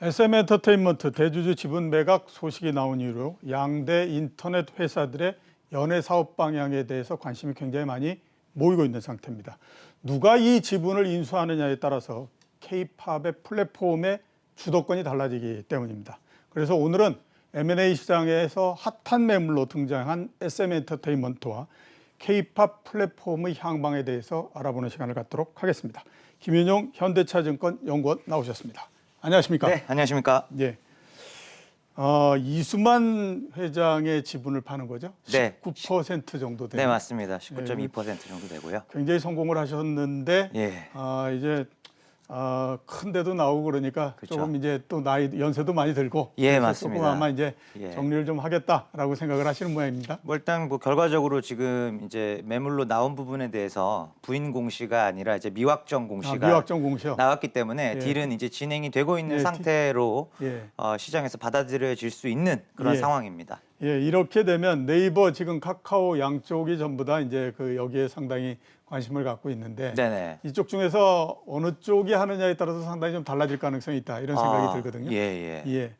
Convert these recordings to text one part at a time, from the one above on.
SM 엔터테인먼트 대주주 지분 매각 소식이 나온 이후로 양대 인터넷 회사들의 연예 사업 방향에 대해서 관심이 굉장히 많이 모이고 있는 상태입니다. 누가 이 지분을 인수하느냐에 따라서 K-팝의 플랫폼의 주도권이 달라지기 때문입니다. 그래서 오늘은 M&A 시장에서 핫한 매물로 등장한 SM 엔터테인먼트와 K-팝 플랫폼의 향방에 대해서 알아보는 시간을 갖도록 하겠습니다. 김윤용 현대차증권 연구원 나오셨습니다. 안녕하십니까? 네, 안녕하십니까? 예. 이수만 회장의 지분을 파는 거죠? 네. 19% 정도 되는. 네, 맞습니다. 19.2% 정도 되고요. 굉장히 성공을 하셨는데 예. 이제 큰 데도 나오고 그러니까 그렇죠. 조금 이제 또 나이 연세도 많이 들고 예, 그래서 맞습니다. 조금 아마 이제 예. 정리를 좀 하겠다라고 생각을 하시는 모양입니다. 뭐 일단 뭐 결과적으로 지금 이제 매물로 나온 부분에 대해서 부인 공시가 아니라 이제 미확정 공시가 미확정 공시요. 나왔기 때문에 예. 딜은 이제 진행이 되고 있는 예, 상태로 예. 시장에서 받아들여질 수 있는 그런 예. 상황입니다. 예, 이렇게 되면 네이버 지금 카카오 양쪽이 전부 다 이제 그 여기에 상당히 관심을 갖고 있는데 네네. 이쪽 중에서 어느 쪽이 하느냐에 따라서 상당히 좀 달라질 가능성이 있다 이런 생각이 들거든요. 예. 예.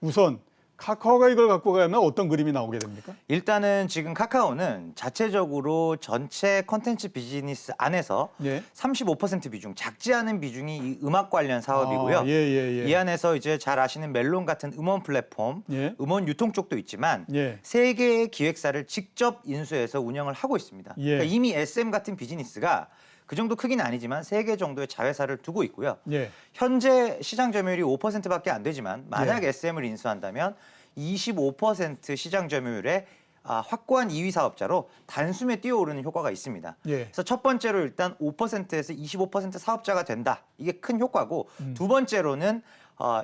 우선 카카오가 이걸 갖고 가면 어떤 그림이 나오게 됩니까? 일단은 지금 카카오는 자체적으로 전체 컨텐츠 비즈니스 안에서 예. 35% 비중, 작지 않은 비중이 이 음악 관련 사업이고요. 예. 이 안에서 이제 잘 아시는 멜론 같은 음원 플랫폼, 예. 음원 유통 쪽도 있지만 예. 세 개의 기획사를 직접 인수해서 운영을 하고 있습니다. 예. 그러니까 이미 SM 같은 비즈니스가 그 정도 크기는 아니지만 3개 정도의 자회사를 두고 있고요. 예. 현재 시장 점유율이 5%밖에 안 되지만 만약 예. SM을 인수한다면 25% 시장 점유율의 확고한 2위 사업자로 단숨에 뛰어오르는 효과가 있습니다. 예. 그래서 첫 번째로 일단 5%에서 25% 사업자가 된다. 이게 큰 효과고 두 번째로는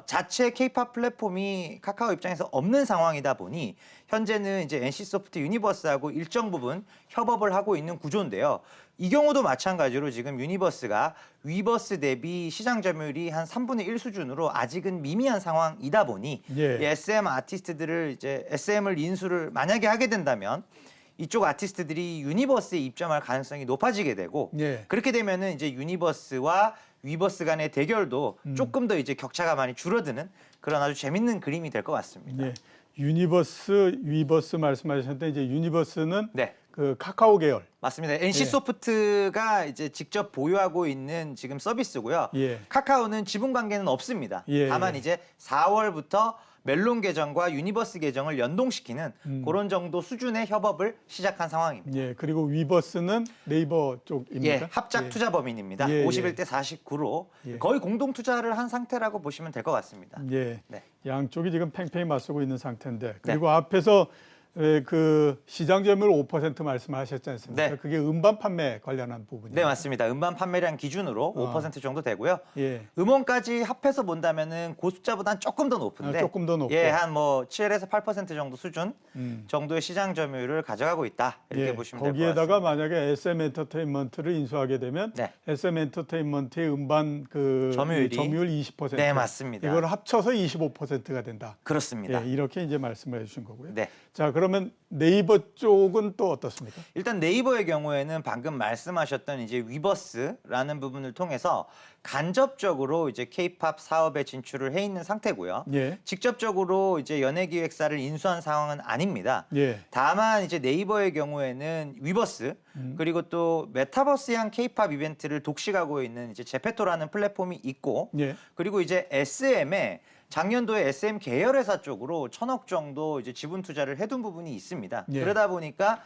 자체 K-팝 플랫폼이 카카오 입장에서 없는 상황이다 보니 현재는 이제 NC소프트 유니버스하고 일정 부분 협업을 하고 있는 구조인데요. 이 경우도 마찬가지로 지금 유니버스가 위버스 대비 시장 점유율이 한 3분의 1 수준으로 아직은 미미한 상황이다 보니 예. 이 SM 아티스트들을 이제 SM을 인수를 만약에 하게 된다면 이쪽 아티스트들이 유니버스에 입점할 가능성이 높아지게 되고 예. 그렇게 되면은 이제 유니버스와 위버스 간의 대결도 조금 더 이제 격차가 많이 줄어드는 그런 아주 재밌는 그림이 될 것 같습니다. 예. 유니버스, 위버스 말씀하셨는데 이제 유니버스는 네. 그 카카오 계열. 맞습니다. NC소프트가 이제 직접 보유하고 있는 지금 서비스고요. 예. 카카오는 지분 관계는 없습니다. 예. 다만 이제 4월부터 멜론 계정과 유니버스 계정을 연동시키는 그런 정도 수준의 협업을 시작한 상황입니다. 예. 그리고 위버스는 네이버 쪽입니다. 예, 합작 투자 범인입니다. 예, 51대 49로 예. 거의 공동 투자를 한 상태라고 보시면 될 것 같습니다. 예. 네. 양쪽이 지금 팽팽히 맞서고 있는 상태인데 그리고 앞에서 그 시장 점유율 5% 말씀하셨지 않습니까? 네. 그게 음반 판매 관련한 부분이에요. 네, 맞습니다. 음반 판매량 기준으로 5% 정도 되고요. 예. 음원까지 합해서 본다면은 그 숫자보다는 조금 더 높은데 조금 더 높고. 예, 한 뭐 7에서 8% 정도 수준 음. 정도의 시장 점유율을 가져가고 있다. 이렇게 예. 보시면 될 것 거기에다가 같습니다. 만약에 SM 엔터테인먼트를 인수하게 되면 네. SM 엔터테인먼트의 음반 그 점유율이? 20%. 네, 맞습니다. 이걸 합쳐서 25%가 된다. 그렇습니다. 예, 이렇게 이제 말씀을 해주신 거고요. 네. 자, 그러면 네이버 쪽은 또 어떻습니까? 일단 네이버의 경우에는 방금 말씀하셨던 이제 위버스라는 부분을 통해서 간접적으로 이제 K-팝 사업에 진출을 해 있는 상태고요. 예. 직접적으로 이제 연예기획사를 인수한 상황은 아닙니다. 예. 다만 이제 네이버의 경우에는 위버스 그리고 또 메타버스형 K-팝 이벤트를 독식하고 있는 이제 제페토라는 플랫폼이 있고 예. 그리고 이제 SM에 작년도에 SM 계열회사 쪽으로 1,000억 정도 이제 지분 투자를 해둔 부분이 있습니다. 예. 그러다 보니까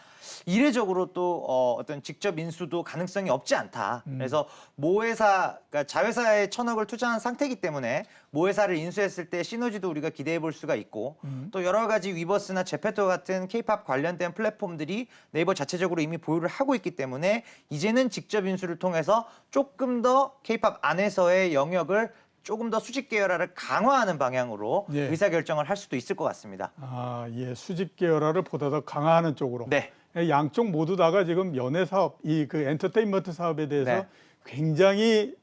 이례적으로 또 어떤 직접 인수도 가능성이 없지 않다. 그래서 모회사, 그러니까 자회사에 1,000억을 투자한 상태이기 때문에 모회사를 인수했을 때 시너지도 우리가 기대해 볼 수가 있고 또 여러 가지 위버스나 제페토 같은 K-팝 관련된 플랫폼들이 네이버 자체적으로 이미 보유를 하고 있기 때문에 이제는 직접 인수를 통해서 조금 더 K-팝 안에서의 영역을 조금 더 수직 계열화를 강화하는 방향으로 예. 의사결정을 할 수도 있을 것 같습니다. 예. 수직 계열화를 보다 더 강화하는 쪽으로. 네. 양쪽 모두 다가 지금 연예 사업, 이 그 엔터테인먼트 사업에 대해서 네. 굉장히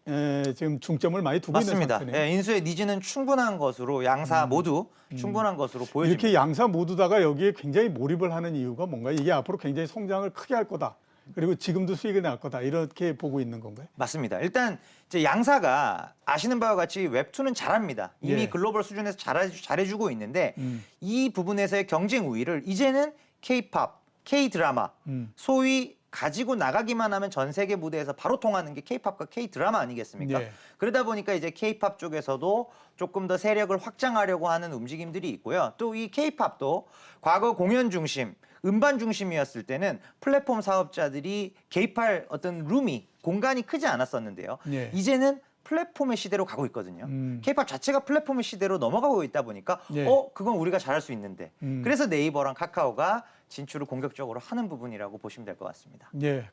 지금 중점을 많이 두고 맞습니다. 있는 상태네요. 예, 인수의 니즈는 충분한 것으로 양사 모두 충분한 것으로 보여집니다. 이렇게 양사 모두 다가 여기에 굉장히 몰입을 하는 이유가 뭔가 이게 앞으로 굉장히 성장을 크게 할 거다. 그리고 지금도 수익이 날 거다 이렇게 보고 있는 건가요? 맞습니다. 일단 이제 양사가 아시는 바와 같이 웹툰은 잘합니다. 이미 예. 글로벌 수준에서 잘해주고 있는데 음. 이 부분에서의 경쟁 우위를 이제는 K-팝, K-드라마, 소위 가지고 나가기만 하면 전 세계 무대에서 바로 통하는 게 K-팝과 K-드라마 아니겠습니까? 예. 그러다 보니까 이제 K-팝 쪽에서도 조금 더 세력을 확장하려고 하는 움직임들이 있고요. 또 이 K-팝도 과거 공연 중심, 음반 중심이었을 때는 플랫폼 사업자들이 개입할 어떤 룸이 공간이 크지 않았었는데요. 예. 이제는 플랫폼의 시대로 가고 있거든요. K-팝 자체가 플랫폼의 시대로 넘어가고 있다 보니까 예. 그건 우리가 잘할 수 있는데 그래서 네이버랑 카카오가 진출을 공격적으로 하는 부분이라고 보시면 될 것 같습니다. 예,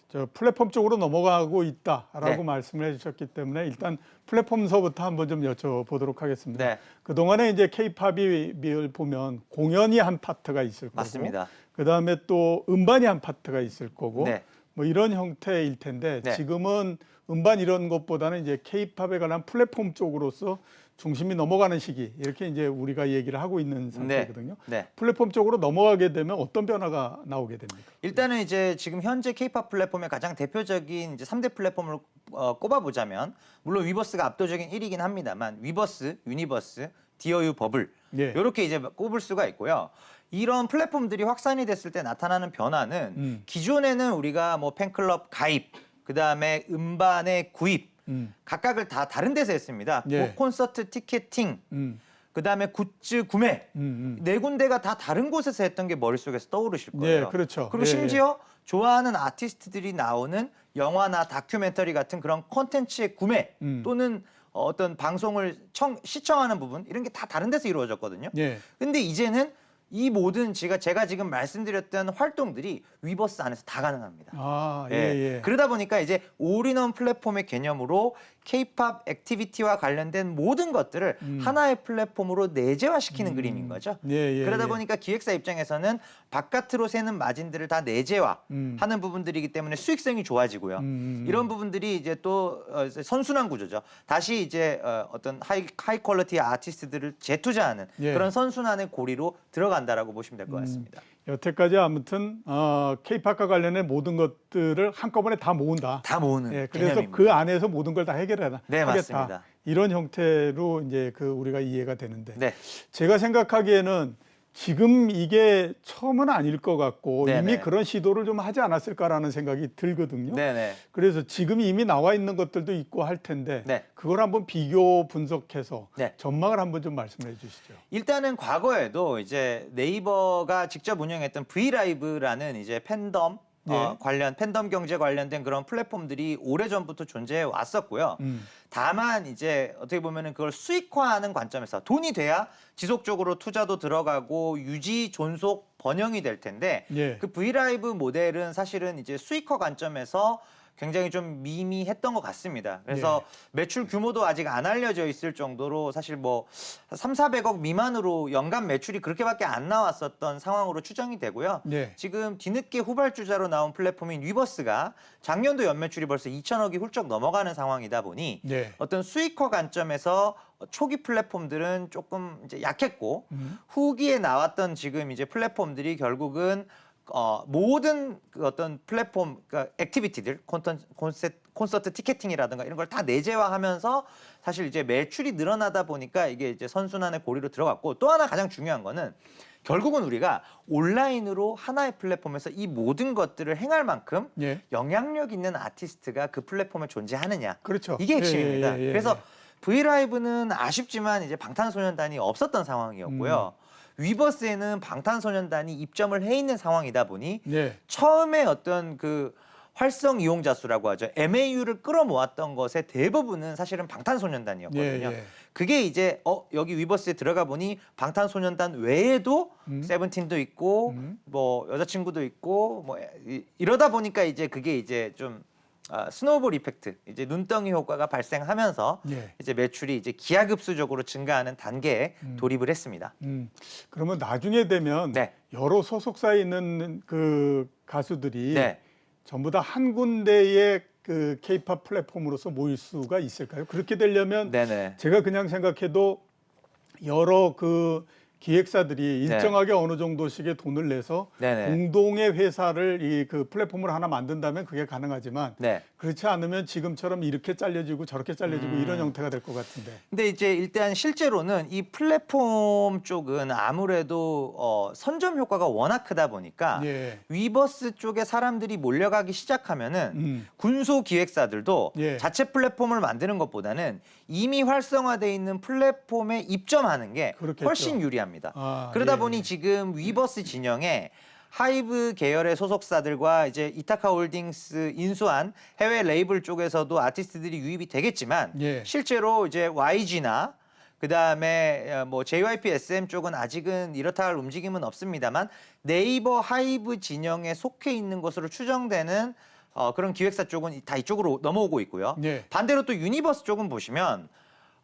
저 플랫폼 쪽으로 넘어가고 있다라고 네. 말씀을 해주셨기 때문에 일단 플랫폼서부터 한번 좀 여쭤보도록 하겠습니다. 네. 그 동안에 이제 K-팝이 보면 공연이 한 파트가 있을 거고, 맞습니다. 그 다음에 또 음반이 한 파트가 있을 거고, 네. 뭐 이런 형태일 텐데 네. 지금은 음반 이런 것보다는 이제 K-팝에 관한 플랫폼 쪽으로서 중심이 넘어가는 시기 이렇게 이제 우리가 얘기를 하고 있는 상태거든요. 네. 플랫폼 쪽으로 넘어가게 되면 어떤 변화가 나오게 됩니까? 일단은 이제 지금 현재 K-팝 플랫폼의 가장 대표적인 이제 3대 플랫폼을 꼽아보자면 물론 위버스가 압도적인 1위긴 합니다만 위버스, 유니버스, 디어유, 버블 예. 이렇게 이제 꼽을 수가 있고요. 이런 플랫폼들이 확산이 됐을 때 나타나는 변화는 기존에는 우리가 뭐 팬클럽 가입, 그 다음에 음반의 구입 각각을 다 다른 데서 했습니다. 예. 뭐 콘서트 티켓팅, 그 다음에 굿즈 구매 네 군데가 다 다른 곳에서 했던 게 머릿속에서 떠오르실 거예요. 예, 그렇죠. 그리고 예, 심지어 좋아하는 아티스트들이 나오는 영화나 다큐멘터리 같은 그런 콘텐츠의 구매 또는 어떤 방송을 시청하는 부분 이런 게 다 다른 데서 이루어졌거든요. 예. 근데 이제는 이 모든 제가 지금 말씀드렸던 활동들이 위버스 안에서 다 가능합니다. 아, 예, 예. 그러다 보니까 이제 올인원 플랫폼의 개념으로 K-팝 액티비티와 관련된 모든 것들을 하나의 플랫폼으로 내재화시키는 그림인 거죠. 예, 예, 그러다 예. 보니까 기획사 입장에서는 바깥으로 새는 마진들을 다 내재화하는 부분들이기 때문에 수익성이 좋아지고요. 이런 부분들이 이제 또 선순환 구조죠. 다시 이제 어떤 하이 퀄리티 아티스트들을 재투자하는 예. 그런 선순환의 고리로 들어간다라고 보시면 될 것 같습니다. 여태까지 아무튼 K-팝과 관련된 모든 것들을 한꺼번에 다 모은다. 다 모으는 예, 그래서 개념입니다. 그 안에서 모든 걸 다 해결하겠다. 네, 맞습니다. 이런 형태로 이제 우리가 이해가 되는데 네. 제가 생각하기에는 지금 이게 처음은 아닐 것 같고 네네. 이미 그런 시도를 좀 하지 않았을까라는 생각이 들거든요. 네네. 그래서 지금 이미 나와 있는 것들도 있고 할 텐데 네. 그걸 한번 비교 분석해서 네. 전망을 한번 좀 말씀해 주시죠. 일단은 과거에도 이제 네이버가 직접 운영했던 브이라이브라는 이제 팬덤 예. 팬덤 경제 관련된 그런 플랫폼들이 오래전부터 존재해 왔었고요. 다만 이제 어떻게 보면은 그걸 수익화하는 관점에서 돈이 돼야 지속적으로 투자도 들어가고 유지, 존속, 번영이 될 텐데 예. 그 브이라이브 모델은 사실은 이제 수익화 관점에서 굉장히 좀 미미했던 것 같습니다. 그래서 매출 규모도 아직 안 알려져 있을 정도로 사실 뭐 300~400억 미만으로 연간 매출이 그렇게밖에 안 나왔었던 상황으로 추정이 되고요. 네. 지금 뒤늦게 후발주자로 나온 플랫폼인 위버스가 작년도 연매출이 벌써 2천억이 훌쩍 넘어가는 상황이다 보니 네. 어떤 수익화 관점에서 초기 플랫폼들은 조금 이제 약했고 후기에 나왔던 지금 이제 플랫폼들이 결국은 모든 그 어떤 플랫폼 그러니까 액티비티들 콘서트 티켓팅이라든가 이런 걸 다 내재화하면서 사실 이제 매출이 늘어나다 보니까 이게 이제 선순환의 고리로 들어갔고 또 하나 가장 중요한 거는 결국은 우리가 온라인으로 하나의 플랫폼에서 이 모든 것들을 행할 만큼 예. 영향력 있는 아티스트가 그 플랫폼에 존재하느냐. 그렇죠. 이게 핵심입니다. 예. 그래서 브이라이브는 아쉽지만 이제 방탄소년단이 없었던 상황이었고요. 위버스에는 방탄소년단이 입점을 해 있는 상황이다 보니 네. 처음에 어떤 그 활성 이용자 수라고 하죠. MAU를 끌어모았던 것의 대부분은 사실은 방탄소년단이었거든요. 예. 그게 이제 여기 위버스에 들어가 보니 방탄소년단 외에도 세븐틴도 있고 뭐 여자친구도 있고 뭐 이러다 보니까 이제 그게 이제 좀 스노우볼 이펙트, 이제 눈덩이 효과가 발생하면서 예. 이제 매출이 이제 기하급수적으로 증가하는 단계에 돌입을 했습니다. 그러면 나중에 되면 네. 여러 소속사에 있는 그 가수들이 네. 전부 다 한 군데의 그 K-팝 플랫폼으로서 모일 수가 있을까요? 그렇게 되려면 네네. 제가 그냥 생각해도 여러 그 기획사들이 일정하게 어느 정도씩의 돈을 내서 네네. 공동의 회사를 그 플랫폼을 하나 만든다면 그게 가능하지만 네. 그렇지 않으면 지금처럼 이렇게 잘려지고 저렇게 잘려지고 이런 형태가 될 것 같은데. 근데 이제 일단 실제로는 이 플랫폼 쪽은 아무래도 선점 효과가 워낙 크다 보니까 예. 위버스 쪽에 사람들이 몰려가기 시작하면은 군소 기획사들도 예. 자체 플랫폼을 만드는 것보다는 이미 활성화돼 있는 플랫폼에 입점하는 게 그렇겠죠. 훨씬 유리합니다. 아, 그러다 예. 보니 지금 위버스 진영에 하이브 계열의 소속사들과 이제 이타카 홀딩스 인수한 해외 레이블 쪽에서도 아티스트들이 유입이 되겠지만 예. 실제로 이제 YG나 그다음에 뭐 JYP SM 쪽은 아직은 이렇다 할 움직임은 없습니다만 네이버 하이브 진영에 속해 있는 것으로 추정되는 그런 기획사 쪽은 다 이쪽으로 넘어오고 있고요. 예. 반대로 또 유니버스 쪽은 보시면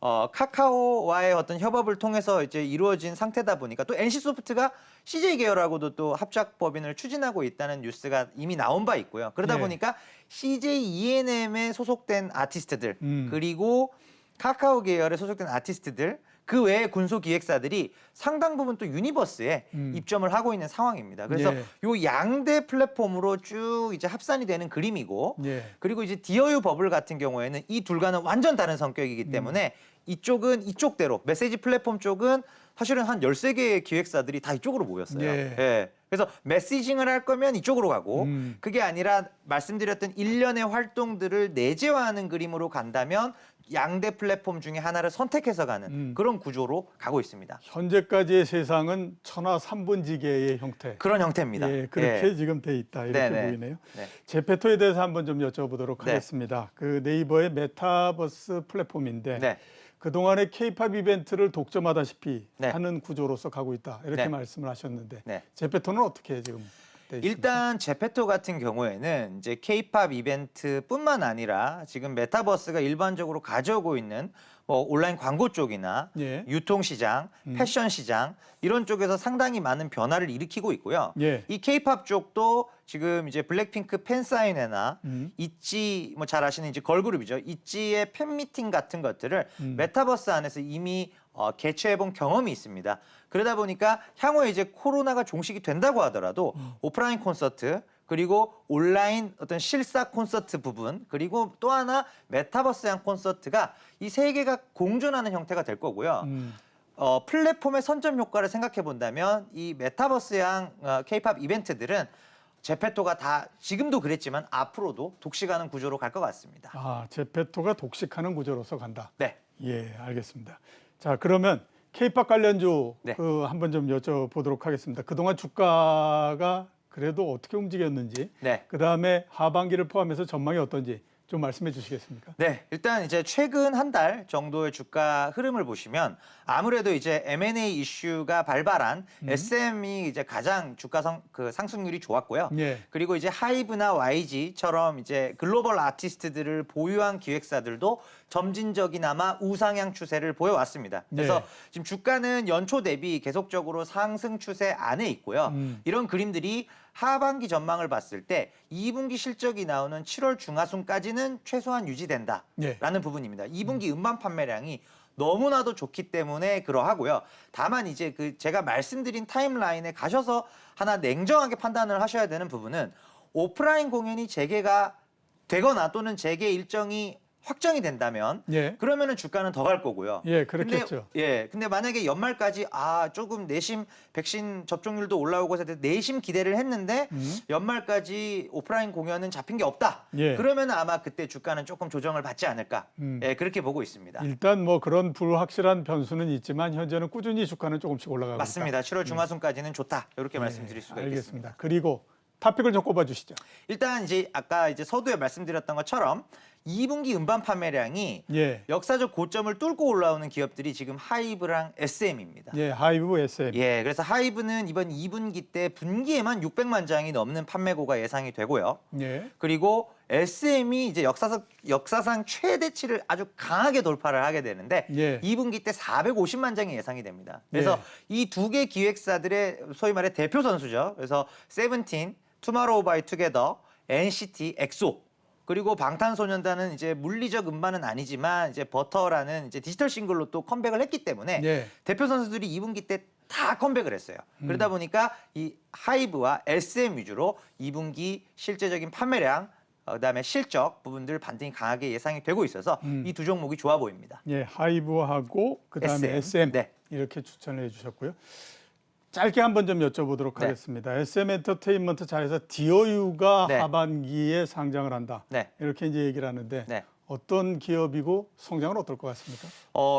카카오와의 어떤 협업을 통해서 이제 이루어진 상태다 보니까 또 NC소프트가 CJ 계열하고도 또 합작 법인을 추진하고 있다는 뉴스가 이미 나온 바 있고요. 그러다 예. 보니까 CJ ENM에 소속된 아티스트들 그리고 카카오 계열에 소속된 아티스트들 그 외에 군소 기획사들이 상당 부분 또 유니버스에 입점을 하고 있는 상황입니다. 그래서 예. 요 양대 플랫폼으로 쭉 이제 합산이 되는 그림이고 예. 그리고 이제 디어유 버블 같은 경우에는 이 둘과는 완전 다른 성격이기 때문에 이쪽은 이쪽대로 메시지 플랫폼 쪽은 사실은 한 13개의 기획사들이 다 이쪽으로 모였어요. 예. 예. 그래서 메시징을 할 거면 이쪽으로 가고 그게 아니라 말씀드렸던 일련의 활동들을 내재화하는 그림으로 간다면 양대 플랫폼 중에 하나를 선택해서 가는 그런 구조로 가고 있습니다. 현재까지의 세상은 천하 삼분지계의 형태. 그런 형태입니다. 예, 그렇게 지금 돼 있다 이렇게 네네. 보이네요. 네. 제페토에 대해서 한번 좀 여쭤보도록 네. 하겠습니다. 그 네이버의 메타버스 플랫폼인데 네. 그동안의 K-팝 이벤트를 독점하다시피 네. 하는 구조로서 가고 있다 이렇게 네. 말씀을 하셨는데 네. 제페토는 어떻게 지금 돼 있습니까? 일단 제페토 같은 경우에는 이제 K-팝 이벤트뿐만 아니라 지금 메타버스가 일반적으로 가져오고 있는 뭐 온라인 광고 쪽이나 예. 유통 시장, 패션 시장 이런 쪽에서 상당히 많은 변화를 일으키고 있고요. 예. 이 K-팝 쪽도 지금 이제 블랙핑크 팬사인회나 있지 뭐 잘 아시는 이제 걸그룹이죠. 있지의 팬미팅 같은 것들을 메타버스 안에서 이미 개최해본 경험이 있습니다. 그러다 보니까 향후에 이제 코로나가 종식이 된다고 하더라도 오프라인 콘서트 그리고 온라인 어떤 실사 콘서트 부분 그리고 또 하나 메타버스형 콘서트가 이 세 개가 공존하는 형태가 될 거고요. 플랫폼의 선점 효과를 생각해 본다면 이 메타버스형 K-팝 이벤트들은 제페토가 다 지금도 그랬지만 앞으로도 독식하는 구조로 갈 것 같습니다. 아, 제페토가 독식하는 구조로서 간다. 네. 예, 알겠습니다. 자, 그러면 K-팝 관련주 네. 한번 좀 여쭤보도록 하겠습니다. 그동안 주가가 그래도 어떻게 움직였는지, 네. 그다음에 하반기를 포함해서 전망이 어떤지 좀 말씀해 주시겠습니까? 네, 일단 이제 최근 한 달 정도의 주가 흐름을 보시면 아무래도 이제 M&A 이슈가 발발한 SM이 이제 가장 주가 상승률이 좋았고요. 예. 그리고 이제 하이브나 YG처럼 이제 글로벌 아티스트들을 보유한 기획사들도 점진적이나마 우상향 추세를 보여왔습니다. 그래서 네. 지금 주가는 연초 대비 계속적으로 상승 추세 안에 있고요. 이런 그림들이 하반기 전망을 봤을 때 2분기 실적이 나오는 7월 중하순까지는 최소한 유지된다라는 예. 부분입니다. 2분기 음반 판매량이 너무나도 좋기 때문에 그러하고요. 다만 이제 그 제가 말씀드린 타임라인에 가셔서 하나 냉정하게 판단을 하셔야 되는 부분은 오프라인 공연이 재개가 되거나 또는 재개 일정이 확정이 된다면 예. 그러면은 주가는 더 갈 거고요. 예, 그렇겠죠. 근데 만약에 연말까지 조금 내심 백신 접종률도 올라오고 해서 내심 기대를 했는데 연말까지 오프라인 공연은 잡힌 게 없다. 예. 그러면 아마 그때 주가는 조금 조정을 받지 않을까. 예, 그렇게 보고 있습니다. 일단 뭐 그런 불확실한 변수는 있지만 현재는 꾸준히 주가는 조금씩 올라가고 맞습니다. 7월 중하순까지는 좋다. 이렇게 있다. 말씀드릴 수가 알겠습니다. 있겠습니다. 그리고 탑픽을 좀 꼽아 주시죠. 일단 이제 아까 이제 서두에 말씀드렸던 것처럼 2분기 음반 판매량이 예. 역사적 고점을 뚫고 올라오는 기업들이 지금 하이브랑 SM입니다. 예, 하이브 SM. 예, 그래서 하이브는 이번 2분기 때 분기에만 600만 장이 넘는 판매고가 예상이 되고요. 예. 그리고 SM이 이제 역사상 최대치를 아주 강하게 돌파를 하게 되는데 예. 2분기 때 450만 장이 예상이 됩니다. 그래서 이 두 개 기획사들의 소위 말해 대표 선수죠. 그래서 세븐틴, 투마로우 바이 투게더, NCT, 엑소 그리고 방탄소년단은 이제 물리적 음반은 아니지만 이제 버터라는 이제 디지털 싱글로 또 컴백을 했기 때문에 예. 대표 선수들이 2분기 때 다 컴백을 했어요. 그러다 보니까 이 하이브와 SM 위주로 2분기 실제적인 판매량, 그다음에 실적 부분들 반등이 강하게 예상이 되고 있어서 이 두 종목이 좋아 보입니다. 예, 하이브하고 그다음에 SM, 네. 이렇게 추천을 해주셨고요. 짧게 한번 좀 여쭤보도록 네. 하겠습니다. SM 엔터테인먼트 자회사 디어유가 네. 하반기에 상장을 한다. 네. 이렇게 이제 얘기를 하는데 네. 어떤 기업이고 성장은 어떨 것 같습니까?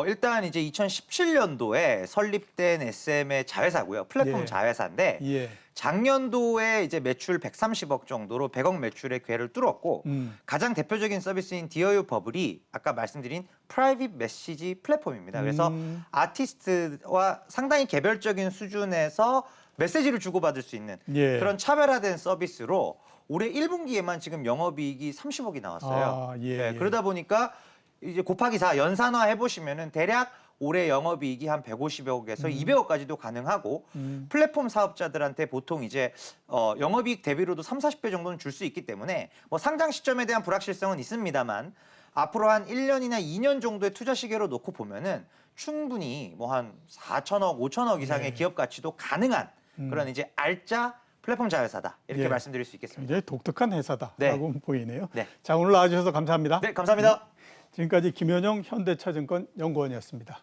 일단 이제 2017년도에 설립된 SM의 자회사고요. 플랫폼 예. 자회사인데 예. 작년도에 이제 매출 130억 정도로 100억 매출의 궤를 뚫었고 가장 대표적인 서비스인 디어유 버블이 아까 말씀드린 프라이빗 메시지 플랫폼입니다. 그래서 아티스트와 상당히 개별적인 수준에서 메시지를 주고받을 수 있는 예. 그런 차별화된 서비스로 올해 1분기에만 지금 영업이익이 30억이 나왔어요. 아, 예, 네, 예. 그러다 보니까 이제 곱하기 4 연산화 해보시면은 대략 올해 영업이익이 한 150억에서 200억까지도 가능하고 플랫폼 사업자들한테 보통 이제 영업이익 대비로도 3, 40배 정도는 줄 수 있기 때문에 뭐 상장 시점에 대한 불확실성은 있습니다만 앞으로 한 1년이나 2년 정도의 투자 시계로 놓고 보면은 충분히 뭐 한 4천억, 5천억 이상의 네. 기업 가치도 가능한 그런 이제 알짜 플랫폼 자회사다 이렇게 예. 말씀드릴 수 있겠습니다. 굉장히 독특한 회사다라고 네. 보이네요. 네. 자, 오늘 나와주셔서 감사합니다. 네, 감사합니다. 지금까지 김현영 현대차증권 연구원이었습니다.